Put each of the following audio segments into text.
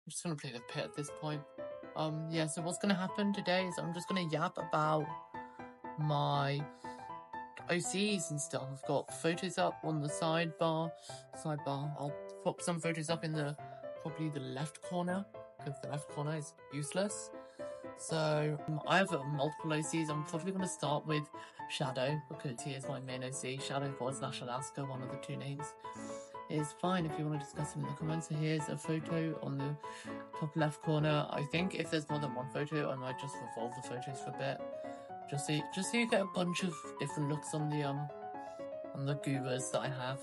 just gonna play the pit at this point. Yeah, so what's gonna happen today is I'm just gonna yap about my OCs and stuff. I've got photos up on the sidebar. I'll pop some photos up in probably the left corner, because the left corner is useless. So I have multiple OCs. I'm probably going to start with Shadow, because he is my main OC. Shadow / Alaska, one of the two names. It's fine if you want to discuss it in the comments. So here's a photo on the top left corner. I think if there's more than one photo, I might just revolve the photos for a bit. Just so you get a bunch of different looks on the goobers that I have.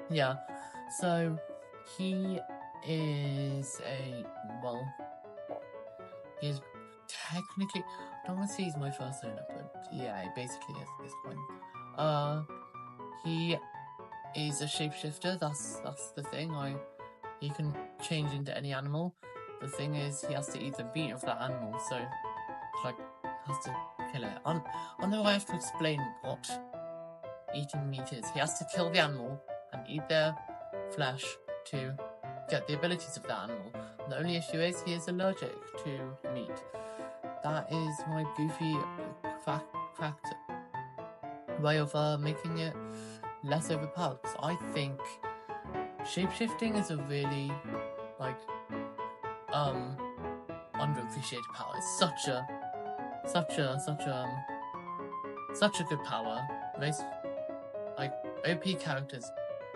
Yeah, so he is he's technically, I don't want to say he's my first owner, but yeah, he basically is at this point. He is a shapeshifter, that's the thing. He can change into any animal. The thing is, he has to eat the meat of that animal, so like has to kill it. I know I have to explain what eating meat is. He has to kill the animal and eat their flesh to get the abilities of that animal. And the only issue is he is allergic to meat. That is my goofy fact way of making it less overpowered. So I think shapeshifting is a really underappreciated power. It's such a good power. Most OP characters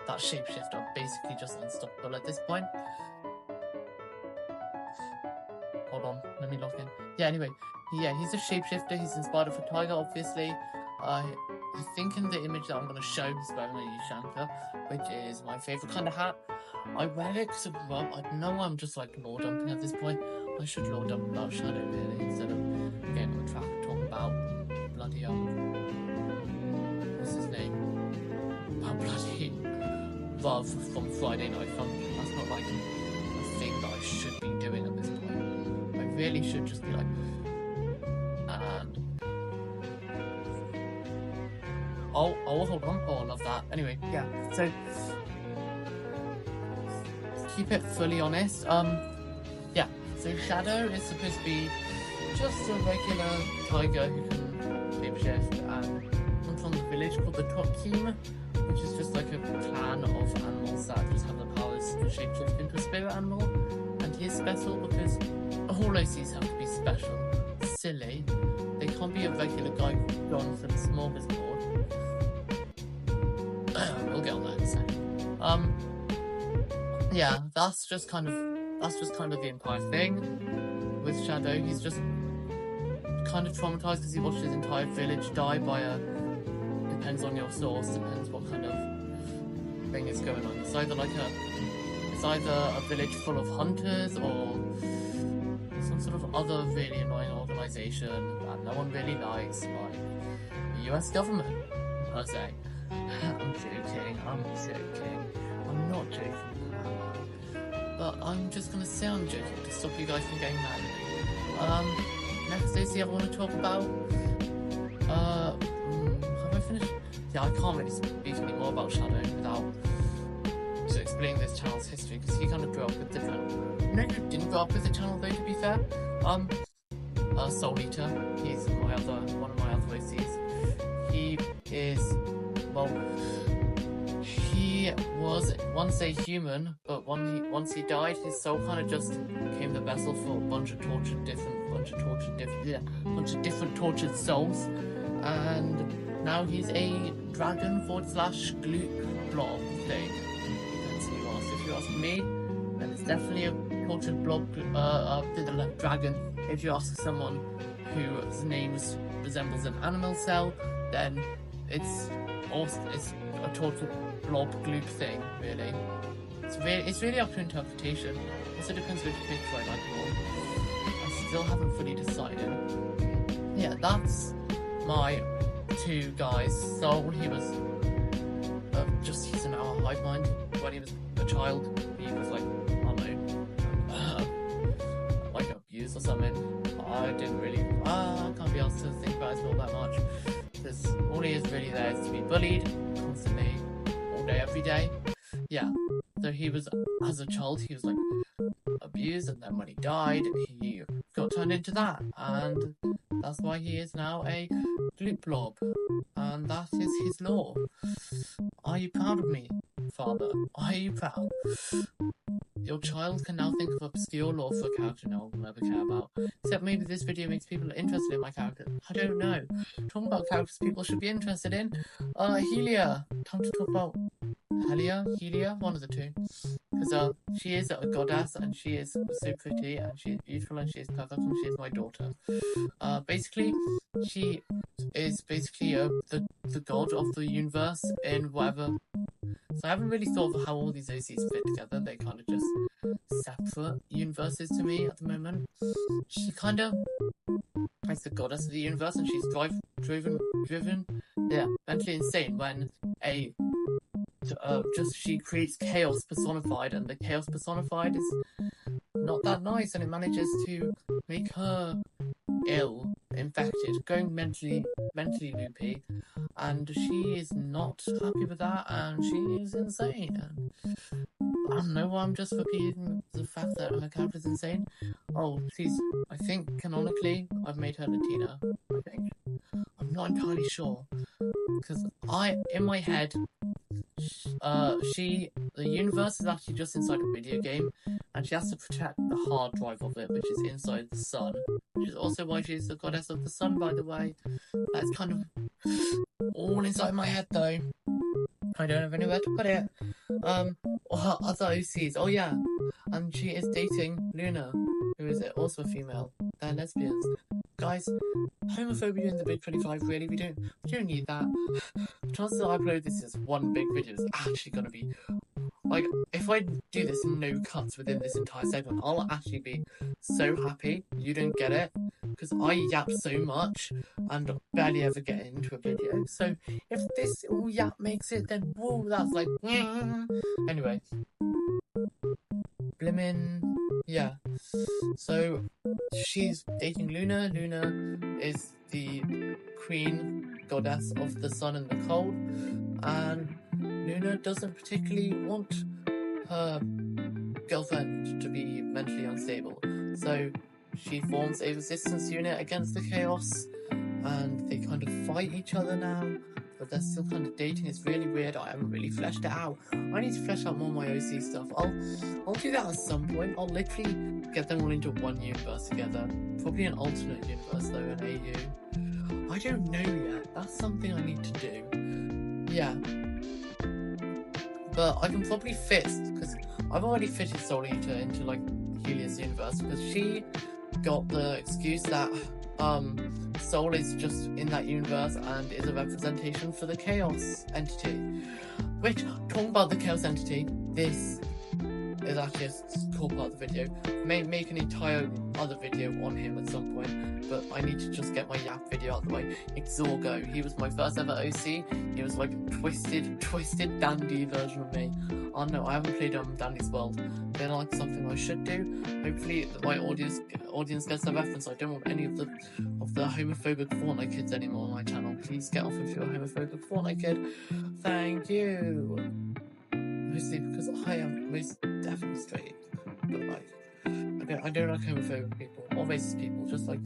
that shapeshift are basically just unstoppable at this point. Hold on, let me log in. Yeah, anyway, yeah, he's a shapeshifter. He's inspired of a tiger, obviously. I think in the image that I'm going to show, he's wearing a Ushanka, which is my favourite kind of hat. I wear it because I know I'm just lord dumping at this point. I should lord dump about Shadow really, instead of getting on track and talking about bloody what's his name? About bloody Love from Friday Night Funkin'. That's not a thing that I should be doing at this point. I really should just be and oh, hold on. Oh, I love that. Anyway, yeah. So keep it fully honest. Yeah. So Shadow is supposed to be just a regular tiger who can shapeshift, and I'm from the village called the Tokim, which is just like a clan of animals that just have the powers to shapeshift into a spirit animal. And he's special because all OCs have to be special. Silly. They can't be a regular guy gone for the smorgasbord. We'll get on that in a second. Yeah, that's just kind of the entire thing with Shadow. He's just kind of traumatized because he watched his entire village die by depends on your source, depends what kind of thing is going on. It's either a village full of hunters or some sort of other really annoying organization that no one really likes, like the US government, per se. I'm joking. I'm not joking. But I'm just gonna say I'm joking to stop you guys from getting mad at me. Next OC I want to talk about. Have I finished? Yeah, I can't really speak anymore about Shadow without explaining this channel's history, because he kind of grew up with the channel. You know who didn't grow up with the channel though, to be fair? Soul Eater. He's one of my other OCs. He is, well, he was once a human, but once he died, his soul kind of just became the vessel for a bunch of different tortured souls, and now he's a dragon / gloop blob thing. That's who you ask. If you ask me, then it's definitely a tortured blob dragon. If you ask someone whose name resembles an animal cell, then it's a tortured blob gloop thing, really. It's really up to interpretation. Also depends which picture I like more. I still haven't fully decided. Yeah, that's my two guys. Soul, he was he's an hour hive mind. When he was a child, he was I don't know, abused or something. I can't be asked to think about his role that much, because all he is really there is to be bullied constantly, all day, every day. Yeah, so he was, as a child, he was abused, and then when he died, he got turned into that, and that's why he is now a gloop blob, and that is his law. Are you proud of me, father? Are you proud? Your child can now think of obscure lore for a character no one will ever care about. Except maybe this video makes people interested in my character. I don't know. Talking about characters people should be interested in. Helia. Time to talk about Helia, one of the two. Because she is a goddess, and she is so pretty, and she is beautiful, and she is perfect, and she is my daughter. Basically, she is basically the god of the universe in whatever. So I haven't really thought of how all these OCs fit together. They kind of just separate universes to me at the moment. She kind of is the goddess of the universe, and she's driven, mentally insane when she creates chaos personified, and the chaos personified is not that nice, and it manages to make her ill, infected, going mentally loopy, and she is not happy with that, and she is insane. And I don't know why I'm just repeating the fact that her character's insane. Oh, I think canonically I've made her Latina. I think. I'm not entirely sure, because in my head, the universe is actually just inside a video game, and she has to protect the hard drive of it, which is inside the sun, which is also why she's the goddess of the sun, by the way. That's kind of all inside my head, though. I don't have anywhere to put it. Or her other OCs. Oh yeah, and she is dating Luna. Who is it? Also a female. They're lesbians. Guys, homophobia in the Big 25, really? We don't need that. The chances that I upload this as one big video is actually gonna be, like, if I do this no cuts within this entire segment, I'll actually be so happy you don't get it, because I yap so much and barely ever get into a video. So if this all yap makes it, then whoa, that's like, anyway. Blimmin', yeah. So she's dating Luna. Luna is the queen goddess of the sun and the cold, and Luna doesn't particularly want her girlfriend to be mentally unstable, so she forms a resistance unit against the chaos, and they kind of fight each other now, but they're still kind of dating. It's really weird. I haven't really fleshed it out. I need to flesh out more of my OC stuff. I'll do that at some point. I'll literally get them all into one universe together. Probably an alternate universe though, an AU. I don't know yet. That's something I need to do. Yeah. But I can probably fit, because I've already fitted Soul Eater into like Helia's universe, because she got the excuse that Soul is just in that universe and is a representation for the Chaos entity. Which, talking about the Chaos entity, this is actually a cool part of the video. May make an entire other video on him at some point, but I need to just get my Yap video out of the way. Exorgo, he was my first ever OC. He was like a twisted dandy version of me. Oh no, I haven't played Dandy's World. They're like something I should do. Hopefully my audience gets the reference. I don't want any of the homophobic Fortnite kids anymore on my channel. Please get off if you're a homophobic Fortnite kid. Thank you. Mostly because I am most definitely straight. But like, I don't like homophobic people or racist people. Just like,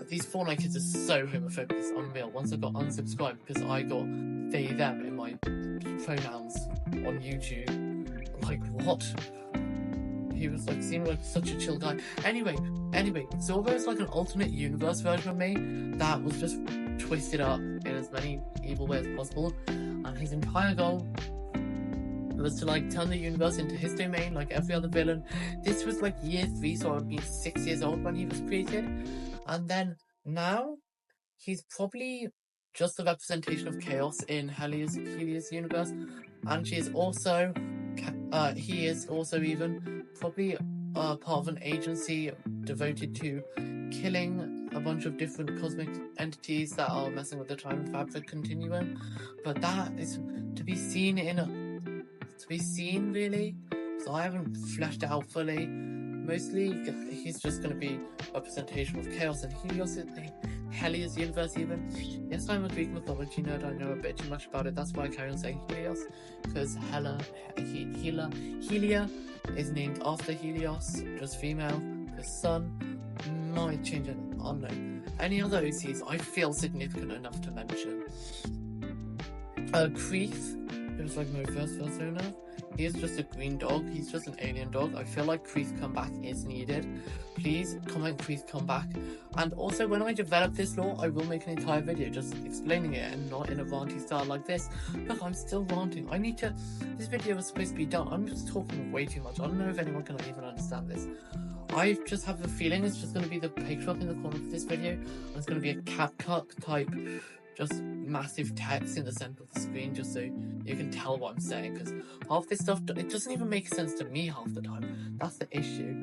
these Fortnite kids are so homophobic. It's unreal. Once I got unsubscribed because I got they them in my pronouns on YouTube. Like, what? He was like, seemed like such a chill guy. Anyway, Zorgo is like an alternate universe version of me that was just twisted up in as many evil ways as possible, and his entire goal was to like turn the universe into his domain like every other villain. This was like year 3, so I would be 6 years old when he was created, and then now he's probably just the representation of chaos in Helia's universe, and he is also even probably part of an agency devoted to killing a bunch of different cosmic entities that are messing with the time fabric continuum. But that is to be seen really, so I haven't fleshed it out fully. mostly he's just going to be a representation of chaos and Helios, Helios universe even. Yes, I'm a Greek mythology nerd, I know a bit too much about it, that's why I carry on saying Helios, because Helia is named after Helios, just female, because sun might change it, I don't know. Any other OCs I feel significant enough to mention. Kreith, who's like my first persona. He is just a green dog. He's just an alien dog. I feel like Kreith comeback is needed. Please comment Kreith comeback. And also, when I develop this lore, I will make an entire video just explaining it and not in a ranty style like this. Look, I'm still ranting. This video was supposed to be done. I'm just talking way too much. I don't know if anyone can even understand this. I just have a feeling it's just going to be the picture up in the corner of this video. And it's going to be a CapCut type, just massive text in the center of the screen, just so you can tell what I'm saying, because half this stuff, it doesn't even make sense to me half the time. That's the issue.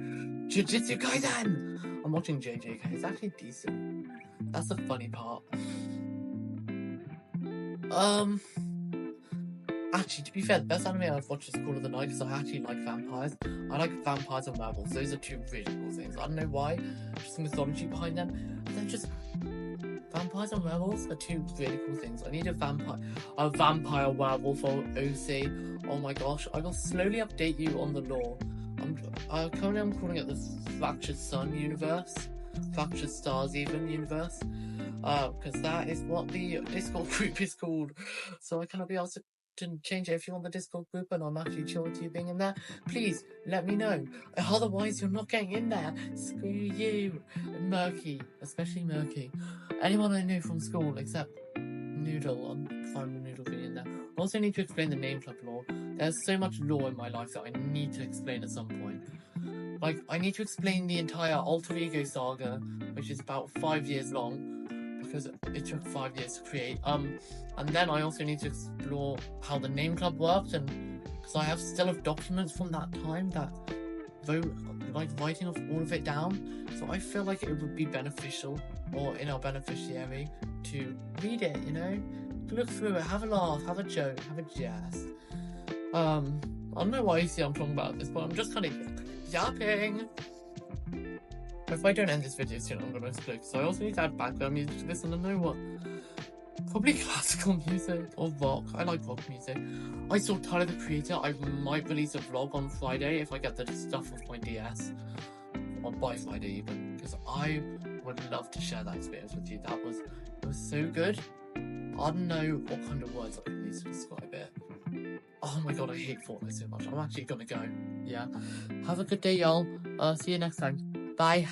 Jujutsu Kaisen! I'm watching JJK, it's actually decent. That's the funny part. Actually, to be fair, the best anime I've watched is Call of the Night, because I actually like vampires. I like vampires and werewolves. Those are two really cool things. I don't know why, just the mythology behind them. They're just... Vampires and werewolves are two really cool things. I need a vampire werewolf or OC. Oh my gosh, I will slowly update you on the lore. Currently I'm calling it the Fractured Sun universe. Fractured Stars even universe. Because that is what the Discord group is called. So I cannot be asked to change it if you want the Discord group and I'm actually chill with you being in there. Please let me know. Otherwise you're not getting in there. Screw you. Murky. Especially Murky. Anyone I know from school except Noodle. I'm fine with Noodle being in there. I also need to explain the name club lore. There's so much lore in my life that I need to explain at some point. Like, I need to explain the entire Alter Ego saga, which is about 5 years long, because it took 5 years to create. And then I also need to explore how the name club worked, and because I still have documents from that time that writing all of it down. So I feel like it would be beneficial, or in our beneficiary, to read it, you know? Look through it, have a laugh, have a joke, have a jest. I don't know why you see I'm talking about this, but I'm just kind of yapping. If I don't end this video soon, I'm gonna explode. So I also need to add background music to this, and I know what. Probably classical music or rock. I like rock music. I saw Tyler the Creator. I might release a vlog on Friday if I get the stuff off my DS. Or by Friday even. Because I would love to share that experience with you. It was so good. I don't know what kind of words I can use to describe it. Oh my god, I hate Fortnite so much. I'm actually gonna go. Yeah. Have a good day, y'all. See you next time. Bye.